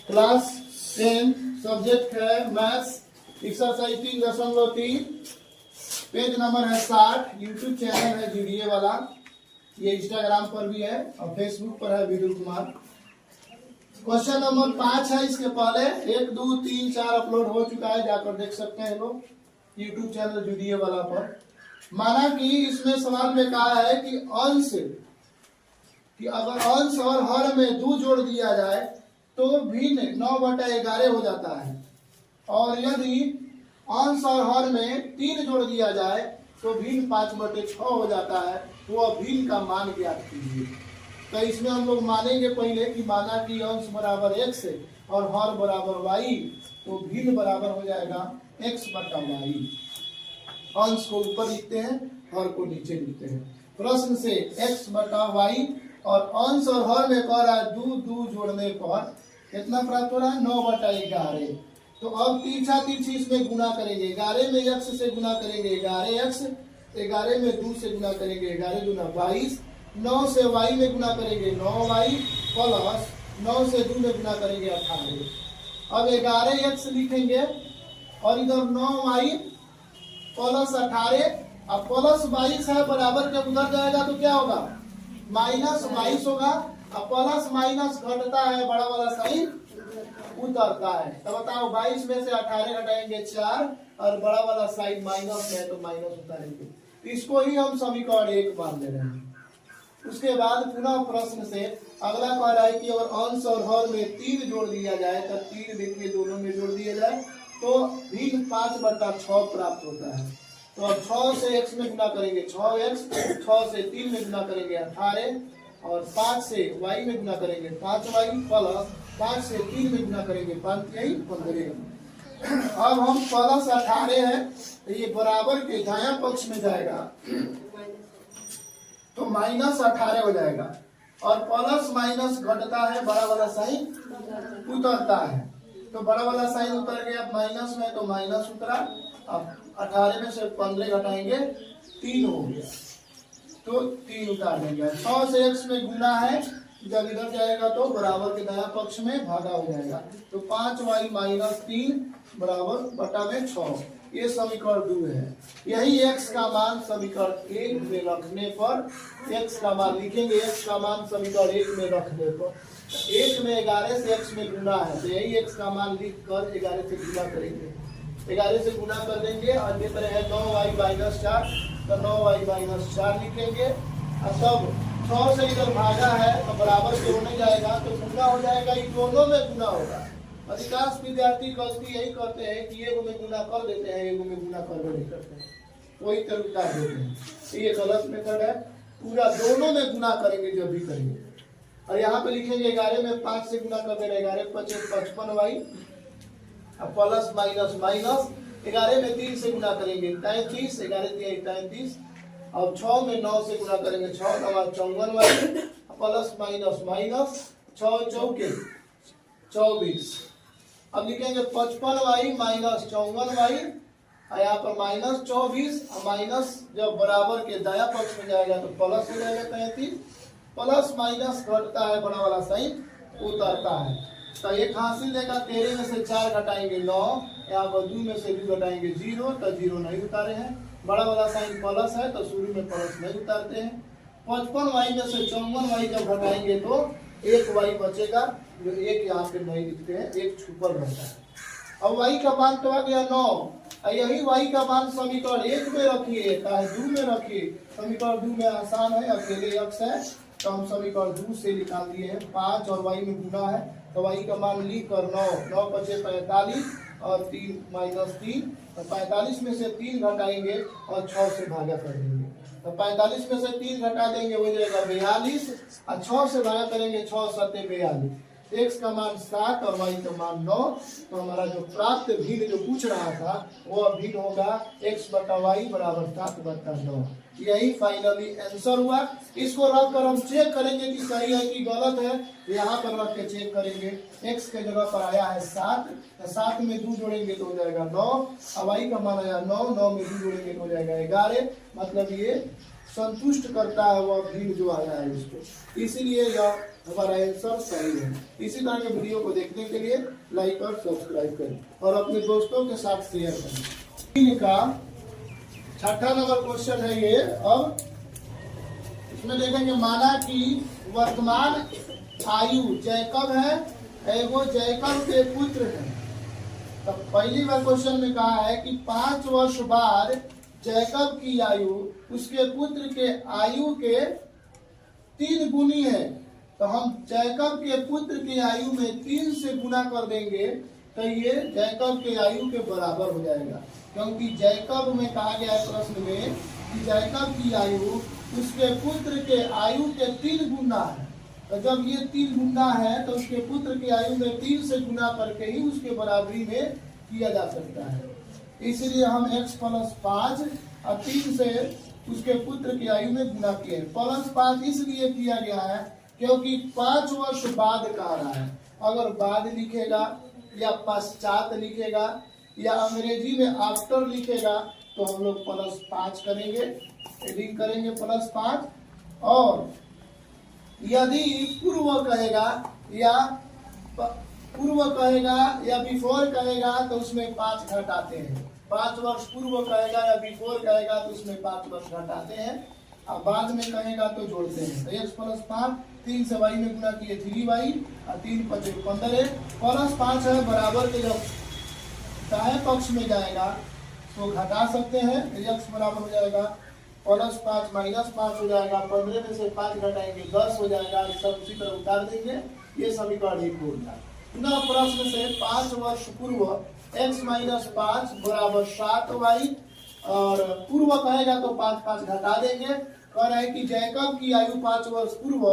Class 10 subject है maths, exercise 3.3, page number है 60। YouTube channel है जीडीए वाला, ये इंस्टाग्राम पर भी है और फेसबुक पर है विदुल कुमार। क्वेश्चन नंबर 5 है। इसके पहले 1 2 3 4 अपलोड हो चुका है, जाकर देख सकते हैं लोग यूट्यूब चैनल जीडीए वाला पर। माना कि इसमें सवाल में कहा है कि अंश, कि अगर अंश और हर में 2 जोड़ दिया जाए तो भिन्न 9/11 हो जाता है, और यदि अंश और हर में 3 जोड़ दिया जाए तो भिन्न 5/6 हो जाता है। तो वह भिन्न का मान ज्ञात कीजिए। तो इसमें हम लोग मानेंगे पहले कि माना कि अंश बराबर x और हर बराबर y, तो भिन्न बराबर हो जाएगा x/y। अंश को ऊपर लिखते हैं, हर को नीचे लिखते हैं। प्रश्न से x/y और अंश और हर में कह रहा है 2 जोड़ने पर कितना प्राप्त हो रहा है 9/11। तो अब तिरछा तिरछी इसमें गुना करेंगे। 11 में x से गुना करेंगे 11x, 11 में 2 से गुना करेंगे 11 दूना 22, 9 से y में गुना करेंगे 9y प्लस 9 से 2 में गुना करेंगे 18। अब 11x लिखेंगे और इधर 9y प्लस 18 और प्लस 22 है, बराबर के उधर जाएगा तो क्या होगा -22 होगा। और प्लस माइनस घटता है, बड़ा वाला साइन उतरता है। तो बताओ 22 में से 18 घटाएंगे 4 और बड़ा वाला साइन माइनस है तो माइनस उतारेंगे। इसको ही हम समीकरण 1 मान ले रहे हैं। उसके बाद पुनः प्रश्न से अगला कह रहा है कि अगर अंश और हर में 3 जोड़ दिया जाए तो 3 देखिए दोनों में जोड़ दिया जाए तो भिन्न 5/6 प्राप्त होता है। तो अब 6 से x में गुना करेंगे 6x, 6 से 3 में गुना करेंगे 18 और 5 से y में गुना करेंगे 5y प्लस 5 से 3 में गुना करेंगे 15। अब हम प्लस 18 है तो ये बराबर के दायां पक्ष में जाएगा तो -18 हो जाएगा, और प्लस माइनस घटता है, बड़ा वाला साइन उतरता है। तो बड़ा वाला साइन उतर गया, माइनस में तो माइनस उतरा। अब 18 में से 15 घटाएंगे 3 हो गया, तो 3 उतार देंगे। 6 से x में गुना है, जब इधर जाएगा तो बराबर के दायां पक्ष में भागा हो जाएगा। तो 5y - 3 बराबर बटा में 6। ये समीकरण 2 है। यही x का मान समीकरण 1 में रखने पर x का मान लिखेंगे। x का मान समीकरण 1 में रखने पर 1 में 11 से x में गुना है, तो यही x का मान लिख कर 11 से गुना करेंगे। 11 से गुना कर देंगे और ये तरह है 9y - 4, तो 9y - 4 लिखेंगे। और तब 6 से इधर भागा है तो बराबर के होने जाएगा तो गुना हो जाएगा, ये दोनों में गुना होगा। अधिकांश विद्यार्थी गलती यही करते हैं कि एगो में गुना कर देते हैं, एगो में गुना कर नहीं करते हैं, वही तरह उतार देते हैं। ये गलत मेथड है। पूरा दोनों में गुना करेंगे जब भी करेंगे। और यहाँ पे लिखेंगे 11 में 5 से गुना कर देना, 11 5 55y प्लस माइनस माइनस 11 में 3 से गुना करेंगे 33, 11 3 33, और 6 में 9 से गुना करेंगे 6 9 54y प्लस माइनस माइनस 6 चौके 24। अब लिखेंगे 55y - 54y, यहाँ पर -24 और माइनस जब बराबर के दायां पक्ष में जाएगा तो प्लस हो जाएगा 33। प्लस माइनस घटता है, बड़ा वाला साइन उतरता है। तो एक हासिल देगा 13 में से 4 घटाएंगे 9, यहाँ पर 2 में से 2 घटाएंगे 0, तो 0 नहीं उतारे हैं। बड़ा वाला साइन प्लस है तो शुरू में प्लस नहीं उतारते हैं। 55y में से 54y जब घटाएंगे तो 1y बचेगा, जो 1 यहाँ पे नहीं लिखते हैं, 1 छुपल रहता है। अब y का मान तो आ गया 9, यही y का मान समीकरण 1 में रखिए, चाहे 2 में रखिए। समीकरण 2 में आसान है, अकेले x है तो हम समीकरण 2 से निकाल दिए हैं। 5 और y में गुना है तो y का मान लिख कर 9 बचे 45 और 3 - 3, तो 45 में से 3 घटाएंगे और 6 से भागा कर देंगे। तो 45 में से 3 घटा देंगे हो जाएगा 42, और 6 से भागा करेंगे 6 × 7 = 42। x का मान 7 और y का मान 9। तो हमारा जो प्राप्त भिन्न जो पूछ रहा था वो भिन्न होगा x/y बराबर 7/9। यही फाइनली आंसर हुआ। इसको रख कर हम चेक करेंगे कि सही है कि गलत है। यहाँ पर रख के चेक करेंगे। x के जगह पर आया है 7, तो 7 में 2 जोड़ेंगे तो हो जाएगा 9, और y का मान आया 9, 9 में 2 जोड़ेंगे तो हो जाएगा 11। मतलब ये संतुष्ट करता है वह भिन्न जो आया है इसको, इसीलिए यह हमारा आंसर सही है। इसी तरह के वीडियो को देखने के लिए लाइक और सब्सक्राइब करें और अपने दोस्तों के साथ शेयर करें। इनका छठा नंबर क्वेश्चन है ये। अब इसमें देखेंगे, माना कि वर्तमान आयु जैकब है, एगो जैकब के पुत्र है। तो पहली बार क्वेश्चन में कहा है कि 5 वर्ष बाद जैकब की आयु उसके पुत्र के आयु के 3 गुनी है। तो हम जैकब के पुत्र की आयु में 3 से गुना कर देंगे तो ये जैकब के आयु के बराबर हो जाएगा, क्योंकि जैकब में कहा गया है प्रश्न में कि जैकब की आयु उसके पुत्र के आयु के 3 गुना है। तो जब ये 3 गुना है तो उसके पुत्र की आयु में 3 से गुना करके ही उसके बराबरी में किया जा सकता है। इसलिए हम x + 5 और 3 से उसके पुत्र की आयु में गुना किए। +5 इसलिए किया गया है क्योंकि 5 वर्ष बाद कह रहा है। अगर बाद लिखेगा या पश्चात लिखेगा या अंग्रेजी में आफ्टर लिखेगा तो हम लोग +5 करेंगे, एडिंग करेंगे +5। और यदि पूर्व कहेगा या बिफोर कहेगा तो उसमें 5 घटाते हैं। 5 वर्ष पूर्व कहेगा या बिफोर कहेगा तो उसमें 5 वर्ष घटाते हैं, और बाद में कहेगा तो जोड़ते हैं। तो x + 5, 3 से y में गुना किए 3y और 3 × 5 = 15 +5 है बराबर के जब दाएं पक्ष में जाएगा तो घटा सकते हैं। x बराबर हो जाएगा +5 -5 हो जाएगा। 15 में से 5 घटाएंगे 10 हो जाएगा। सब उसी तरह उतार देंगे। ये समीकरण 1 होगा। पुनः प्रश्न से 5 वर्ष पूर्व x - 5 बराबर 7y, और पूर्व कहेगा तो 5 घटा देंगे। कह रहा है कि जैकब की आयु 5 वर्ष पूर्व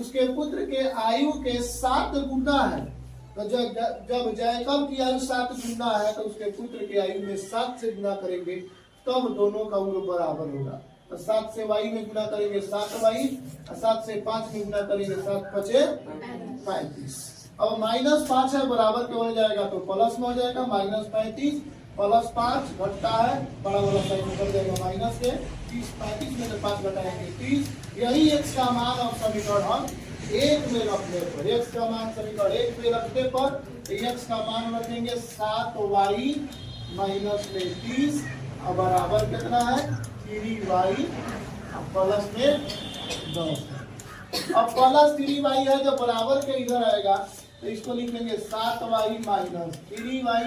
उसके पुत्र के आयु के 7 गुना है। तो जब जैकब की आयु 7 गुना है तो उसके पुत्र की आयु में 7 से गुना करेंगे तब दोनों का उम्र बराबर होगा। तो 7 से y में गुना करेंगे 7y, और 7 से 5 में गुना करेंगे 7 × 5 = 35। अब -5 है बराबर के हो जाएगा तो प्लस में हो जाएगा। -35 +5 घटता है, बड़ा वाला साइन निकल जाएगा माइनस के। 30 35 में से 5 घटाएंगे 30। यही x का मान और समीकरण हम 1 में रखने पर, x का मान समीकरण 1 में रखने पर x का मान रखेंगे 7y - 30 और बराबर कितना है 3y प्लस में 10। अब +3y है जो बराबर के इधर आएगा तो इसको लिखेंगे 7y - 3y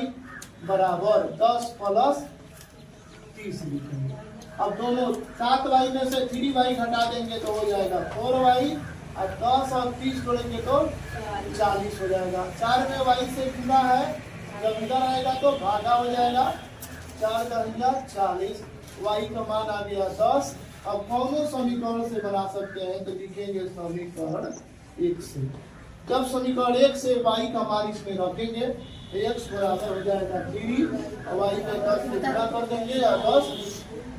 बराबर 10 + 30 लिखेंगे। अब दोनों 7y में से 3y घटा देंगे तो हो जाएगा 4y, और 10 और 30 जोड़ेंगे तो 40 हो जाएगा। 4 में y से गुना है, जब इधर आएगा तो भागा हो जाएगा। 4 × 40, y का मान आ गया 10। अब कौनों समीकरण से बना सकते हैं तो लिखेंगे समीकरण 1 से। जब समीकरण 1 से y का मान इसमें रखेंगे तो x बराबर हो जाएगा 3 और y में 10 से गुणा कर देंगे और 10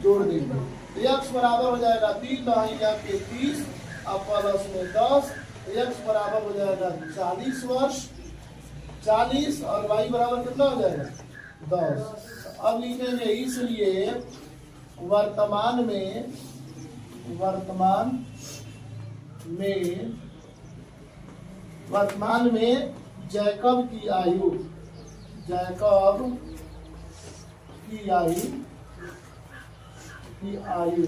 जोड़ देंगे तो x बराबर हो जाएगा 3 × 30 और प्लस में 10। x बराबर हो जाएगा 40 वर्ष 40, और y बराबर कितना हो जाएगा 10। अब लिखेंगे इसलिए वर्तमान में जैकब की आयु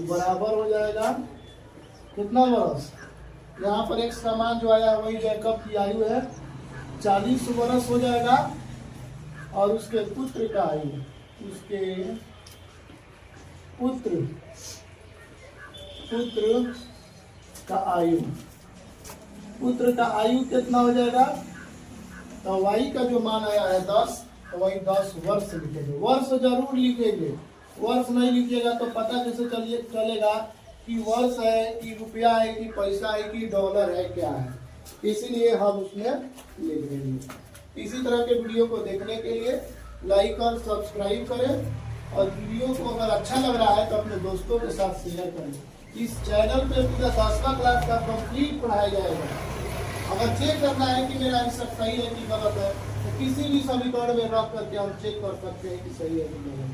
बराबर हो जाएगा कितना वर्ष। यहाँ पर x का मान जो आया वही जैकब की आयु है 40 वर्ष हो जाएगा, और उसके पुत्र का आयु पुत्र का आयु कितना हो जाएगा। तो y का जो मान आया है 10, तो वही 10 वर्ष लिखेंगे। वर्ष जरूर लिखेंगे, वर्ष नहीं लिखिएगा तो पता कैसे चलेगा कि वर्ष है कि रुपया है कि पैसा है कि डॉलर है क्या है। इसीलिए हम उसमें लिख देंगे। इसी तरह के वीडियो को देखने के लिए लाइक और सब्सक्राइब करें, और वीडियो को अगर अच्छा लग रहा है तो अपने दोस्तों के साथ शेयर करें। इस चैनल पे पूरा 10वां क्लास का कंप्लीट पढ़ाया जाएगा। अगर चेक करना है कि मेरा आंसर सही है कि गलत है तो किसी भी समीकरण में रख करके हम चेक कर सकते हैं कि सही है कि गलत है।